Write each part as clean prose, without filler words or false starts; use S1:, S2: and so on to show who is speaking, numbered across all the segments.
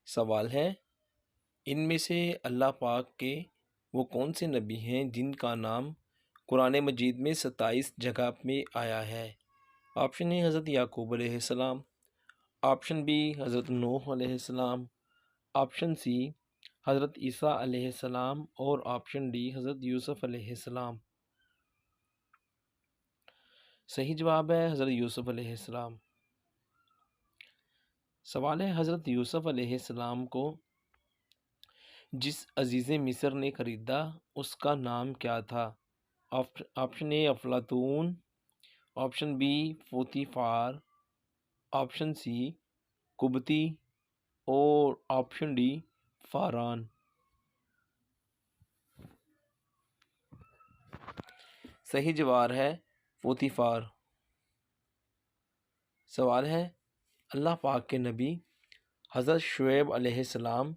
S1: سوال ہے، ان میں سے اللہ پاک کے وہ کون سے نبی ہیں جن کا نام قرآن مجید میں 27 جگہ میں آیا ہے؟ آپشن اے حضرت یعقوب علیہ السلام، آپشن بی حضرت نوح علیہ السلام، آپشن سی حضرت عیسیٰ علیہ السلام اور آپشن ڈی حضرت یوسف علیہ السلام۔ صحیح جواب ہے حضرت یوسف علیہ السلام۔ سوال ہے، حضرت یوسف علیہ السلام کو جس عزیز مصر نے خریدا اس کا نام کیا تھا؟ آپشن اے افلاطون، آپشن بی پوتیفار، آپشن سی قبطی اور آپشن ڈی فاران۔ صحیح جواب ہے پوتیفار۔ سوال ہے، اللہ پاک کے نبی حضرت شعیب علیہ السلام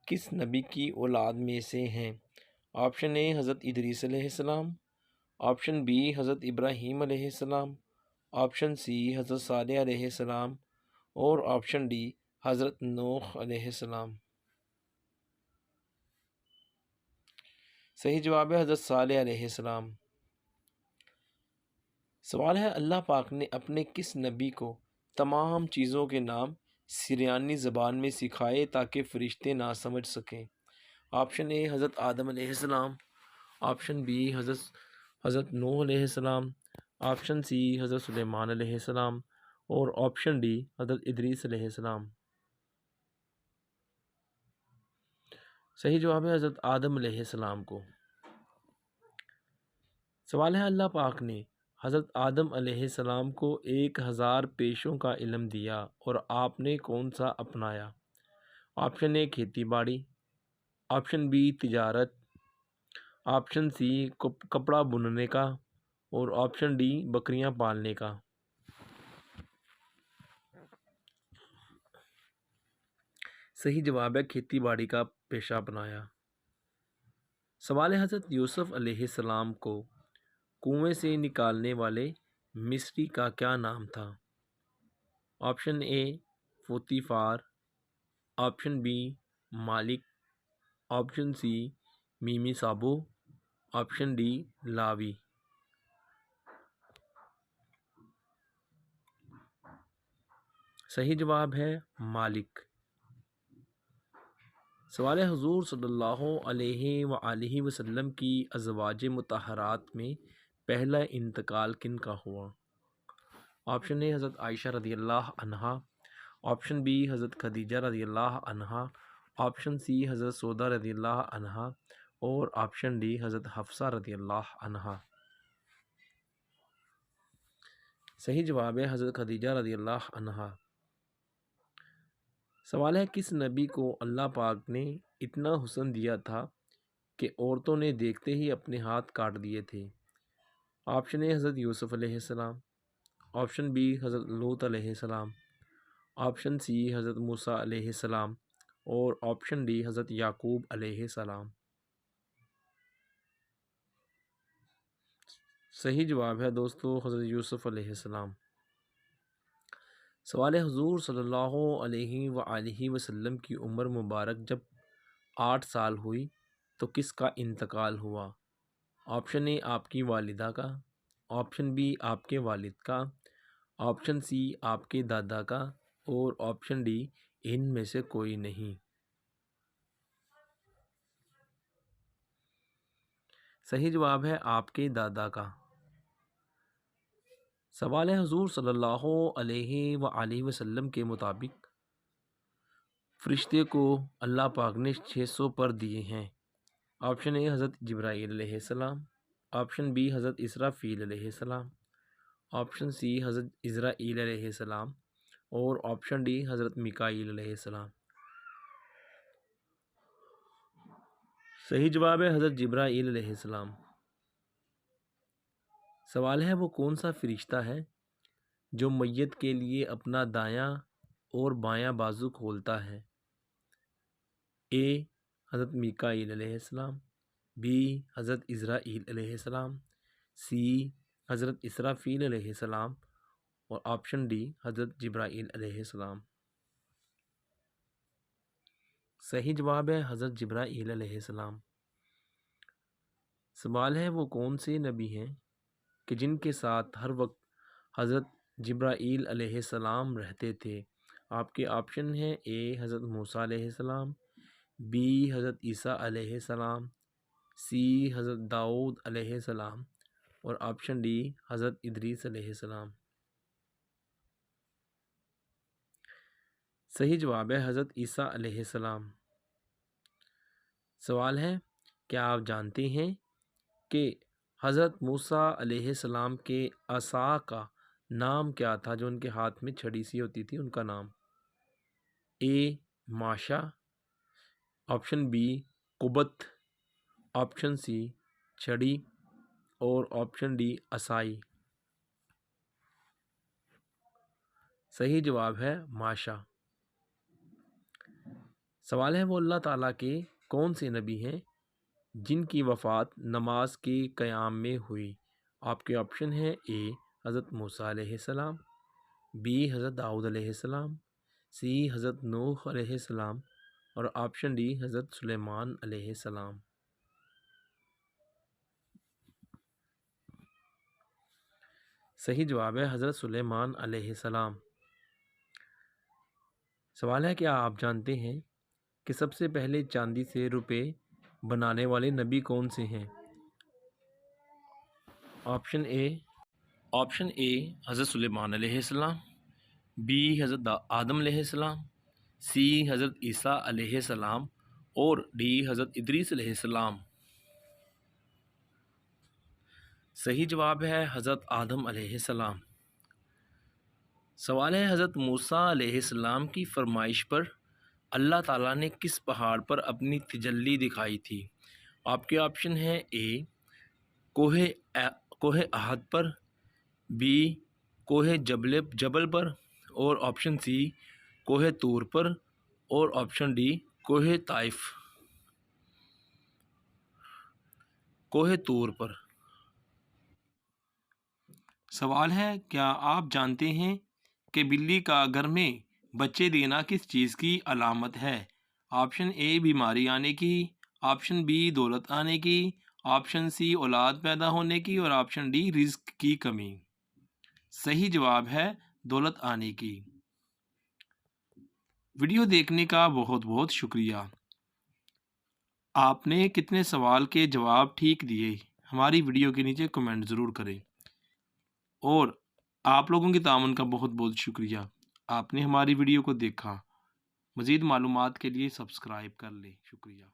S1: کس نبی کی اولاد میں سے ہیں؟ آپشن اے حضرت ادریس علیہ السلام، آپشن بی حضرت ابراہیم علیہ السلام، آپشن سی حضرت صالح علیہ السلام اور آپشن ڈی حضرت نوح علیہ السلام۔ صحیح جواب ہے حضرت صالح علیہ السلام۔ سوال ہے، اللہ پاک نے اپنے کس نبی کو تمام چیزوں کے نام سریانی زبان میں سکھائے تاکہ فرشتے نہ سمجھ سکیں؟ آپشن اے حضرت آدم علیہ السلام، آپشن بی حضرت نوح علیہ السلام، آپشن سی حضرت سلیمان علیہ السلام اور آپشن ڈی حضرت ادریس علیہ السلام۔ صحیح جواب ہے حضرت آدم علیہ السلام کو۔ سوال ہے، اللہ پاک نے حضرت آدم علیہ السلام کو 1000 پیشوں کا علم دیا اور آپ نے کون سا اپنایا؟ آپشن اے کھیتی باڑی، آپشن بی تجارت، آپشن سی کپڑا بننے کا اور آپشن ڈی بکریاں پالنے کا۔ صحیح جواب ہے کھیتی باڑی کا پیشہ اپنایا۔ سوال ہے، حضرت یوسف علیہ السلام کو کنویں سے نکالنے والے مصری کا کیا نام تھا؟ آپشن اے پوتیفار، آپشن بی مالک، آپشن سی میمی سابو، آپشن ڈی لاوی۔ صحیح جواب ہے مالک۔ سوال ہے، حضور صلی اللہ علیہ وآلہ وسلم کی ازواج مطہرات میں پہلا انتقال کن کا ہوا؟ آپشن اے حضرت عائشہ رضی اللہ عنہا، آپشن بی حضرت خدیجہ رضی اللہ عنہا، آپشن سی حضرت سودا رضی اللہ عنہا اور آپشن ڈی حضرت حفصہ رضی اللہ عنہا۔ صحیح جواب ہے حضرت خدیجہ رضی اللہ عنہا۔ سوال ہے، کس نبی کو اللہ پاک نے اتنا حسن دیا تھا کہ عورتوں نے دیکھتے ہی اپنے ہاتھ کاٹ دیے تھے؟ آپشن اے حضرت یوسف علیہ السلام، آپشن بی حضرت لوط علیہ السلام، آپشن سی حضرت موسیٰ علیہ السلام اور آپشن ڈی حضرت یعقوب علیہ السلام۔ صحیح جواب ہے دوستو حضرت یوسف علیہ السلام۔ سوال ہے، حضور صلی اللہ علیہ وآلہ وسلم کی عمر مبارک جب 8 سال ہوئی تو کس کا انتقال ہوا؟ آپشن اے آپ کی والدہ کا، آپشن بی آپ کے والد کا، آپشن سی آپ کے دادا کا اور آپشن ڈی ان میں سے کوئی نہیں۔ صحیح جواب ہے آپ کے دادا کا۔ سوال ہے، حضور صلی اللہ علیہ وآلہ وسلم کے مطابق فرشتے کو اللہ پاک نے 600 پر دیے ہیں؟ آپشن اے حضرت جبرائیل علیہ السلام، آپشن بی حضرت اسرافیل علیہ السلام، آپشن سی حضرت عزرائیل علیہ السلام اور آپشن ڈی حضرت میکائیل علیہ السلام۔ صحیح جواب ہے حضرت جبرائیل علیہ السلام۔ سوال ہے، وہ کون سا فرشتہ ہے جو میت کے لیے اپنا دایاں اور بایاں بازو کھولتا ہے؟ اے حضرت میکائیل علیہ السلام، بی حضرت عزرائیل علیہ السلام، سی حضرت اسرافیل علیہ السلام اور آپشن ڈی حضرت جبرائیل علیہ السلام۔ صحیح جواب ہے حضرت جبرائیل علیہ السلام۔ سوال ہے وہ کون سے نبی ہیں کہ جن کے ساتھ ہر وقت حضرت جبرائیل علیہ السلام رہتے تھے؟ آپ کے آپشن ہیں: اے حضرت موسیٰ علیہ السلام، بی حضرت عیسیٰ علیہ السلام، سی حضرت داؤد علیہ السلام، اور آپشن ڈی حضرت ادریس علیہ السلام۔ صحیح جواب ہے حضرت عیسیٰ علیہ السلام۔ سوال ہے کیا آپ جانتے ہیں کہ حضرت موسیٰ علیہ السلام کے عصا کا نام کیا تھا؟ جو ان کے ہاتھ میں چھڑی سی ہوتی تھی ان کا نام: اے ماشا، آپشن بی قبت، آپشن سی چھڑی، اور آپشن ڈی عصائی۔ صحیح جواب ہے ماشا۔ سوال ہے وہ اللہ تعالیٰ کے کون سے نبی ہیں جن کی وفات نماز کے قیام میں ہوئی؟ آپ کے آپشن ہیں: اے حضرت موسیٰ علیہ السلام، بی حضرت داؤد علیہ السلام، سی حضرت نوح علیہ السلام، اور آپشن ڈی حضرت سلیمان علیہ السلام۔ صحیح جواب ہے حضرت سلیمان علیہ السلام۔ سوال ہے کیا آپ جانتے ہیں کہ سب سے پہلے چاندی سے روپے بنانے والے نبی کون سے ہیں؟ آپشن اے حضرت سلیمان علیہ السلام، بی حضرت آدم علیہ السلام، سی حضرت عیسیٰ علیہ السلام، اور ڈی حضرت ادریس علیہ السلام۔ صحیح جواب ہے حضرت آدم علیہ السلام۔ سوال ہے حضرت موسیٰ علیہ السلام کی فرمائش پر اللہ تعالیٰ نے کس پہاڑ پر اپنی تجلی دکھائی تھی؟ آپ کے آپشن ہیں: اے کوہ احد پر، بی کوہ جبل پر، اور آپشن سی کوہ طور پر، اور آپشن ڈی کوہ طائف۔ کوہ طور پر۔ سوال ہے کیا آپ جانتے ہیں کہ بلی کا گھر میں بچے دینا کس چیز کی علامت ہے؟ آپشن اے بیماری آنے کی، آپشن بی دولت آنے کی، آپشن سی اولاد پیدا ہونے کی، اور آپشن ڈی رزق کی کمی۔ صحیح جواب ہے دولت آنے کی۔ ویڈیو دیکھنے کا بہت بہت شکریہ۔ آپ نے کتنے سوال کے جواب ٹھیک دیے؟ ہماری ویڈیو کے نیچے کمنٹ ضرور کریں، اور آپ لوگوں کے تعاون کا بہت بہت شکریہ۔ آپ نے ہماری ویڈیو کو دیکھا۔ مزید معلومات کے لیے سبسکرائب کر لیں۔ شکریہ۔